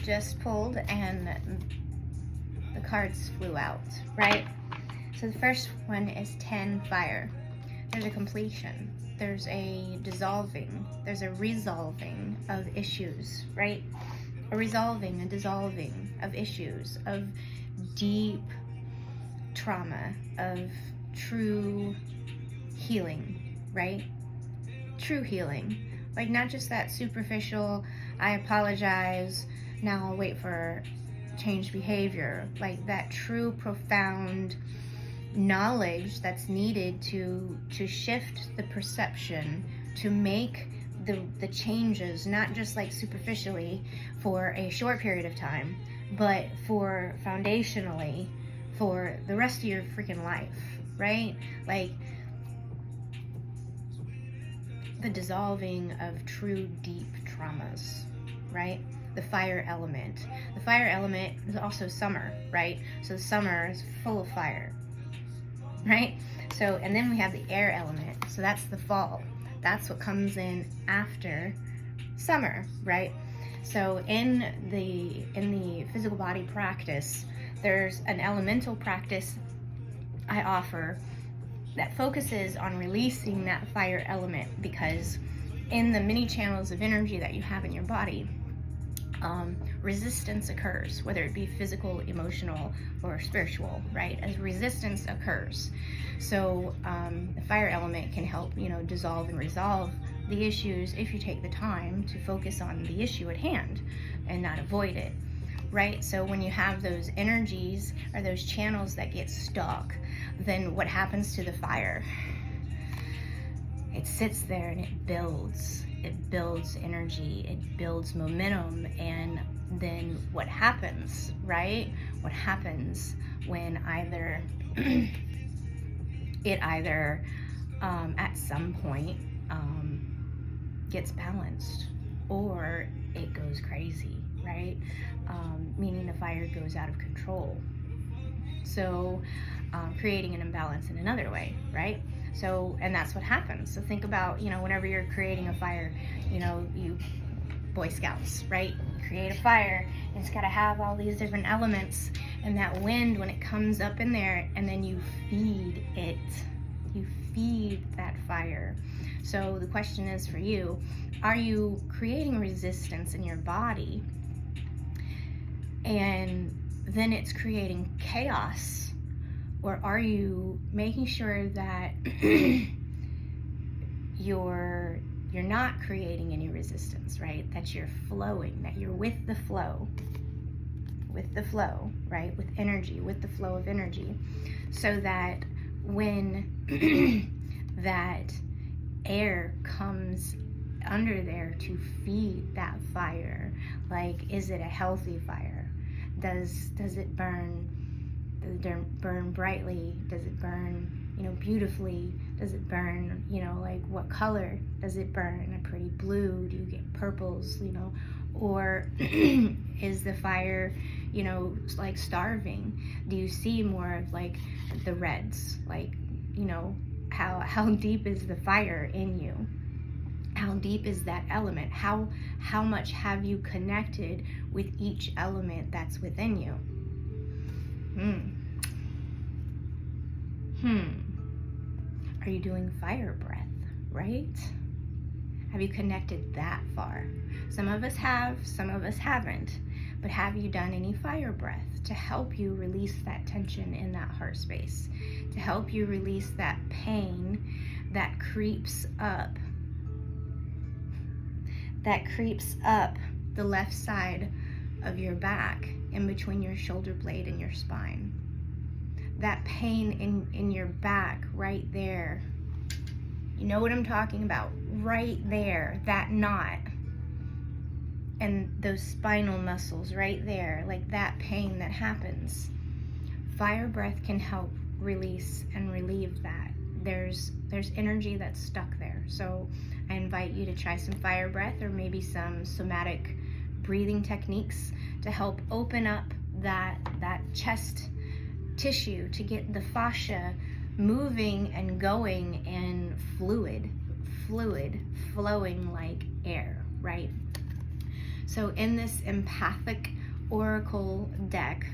just pulled and the cards flew out, right? So the first one is 10 fire. There's a completion, there's a dissolving, there's a resolving of issues, right? A resolving, a dissolving of issues, of deep trauma, of true healing, right? True healing. Like, not just that superficial, I apologize, now I'll wait for changed behavior. Like, that true, profound knowledge that's needed to shift the perception, to make the changes, not just like superficially for a short period of time, but for foundationally for the rest of your freaking life, right? Like, the dissolving of true deep traumas, right? The fire element. The fire element is also summer, right? So summer is full of fire, right? So, and then we have the air element. So that's the fall. That's what comes in after summer, right? So in the physical body practice, there's an elemental practice I offer that focuses on releasing that fire element, because in the many channels of energy that you have in your body, resistance occurs, whether it be physical, emotional, or spiritual, right? As resistance occurs. So the fire element can help, dissolve and resolve the issues if you take the time to focus on the issue at hand and not avoid it, right? So when you have those energies or those channels that get stuck, then what happens to the fire? It sits there and it builds energy, it builds momentum. And then what happens, right? What happens when either it either at some point gets balanced, or it goes crazy, right? Meaning the fire goes out of control. So creating an imbalance in another way, right? So, and that's what happens. So think about, whenever you're creating a fire, you Boy Scouts, right? You create a fire, and it's got to have all these different elements, and that wind, when it comes up in there, and then you feed it, you feed that fire. So the question is for you, are you creating resistance in your body, and then it's creating chaos? Or are you making sure that you're not creating any resistance, right? That you're flowing, that you're with the flow, right? With energy, with the flow of energy, so that when that air comes under there to feed that fire, like, is it a healthy fire? Does it burn? Does it burn brightly? Does it burn, beautifully? Does it burn, like, what color does it burn? A pretty blue? Do you get purples, Or is the fire, like, starving? Do you see more of, like, the reds? Like, how deep is the fire in you? How deep is that element? How much have you connected with each element that's within you? Are you doing fire breath, right? Have you connected that far? Some of us have, some of us haven't. But have you done any fire breath to help you release that tension in that heart space? To help you release that pain that creeps up the left side of your back, in between your shoulder blade and your spine. That pain in your back, right there. You know what I'm talking about? Right there, that knot. And those spinal muscles right there, like that pain that happens. Fire breath can help release and relieve that. There's energy that's stuck there. So I invite you to try some fire breath, or maybe some somatic breathing techniques to help open up that chest tissue, to get the fascia moving and going, and fluid flowing like air, right? So in this empathic oracle deck,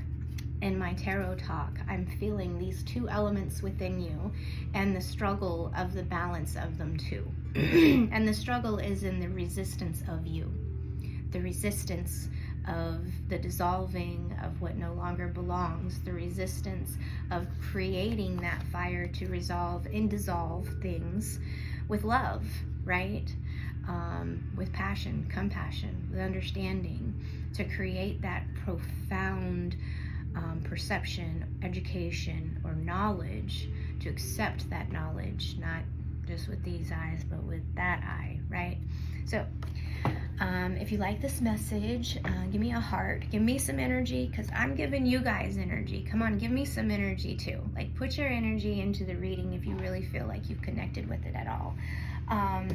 in my tarot talk, I'm feeling these two elements within you and the struggle of the balance of them too. And the struggle is in the resistance of you, the resistance of the dissolving of what no longer belongs, the resistance of creating that fire to resolve and dissolve things with love, right? With passion, compassion, with understanding, to create that profound perception, education, or knowledge, to accept that knowledge, not just with these eyes, but with that eye, right? So if you like this message, give me a heart, give me some energy, because I'm giving you guys energy. Come on, give me some energy too. Like, put your energy into the reading if you really feel like you've connected with it at all.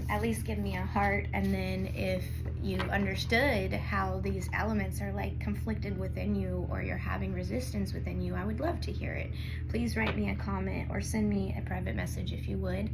At least give me a heart. And then if you understood how these elements are like conflicted within you, or you're having resistance within you, I would love to hear it. Please write me a comment or send me a private message if you would.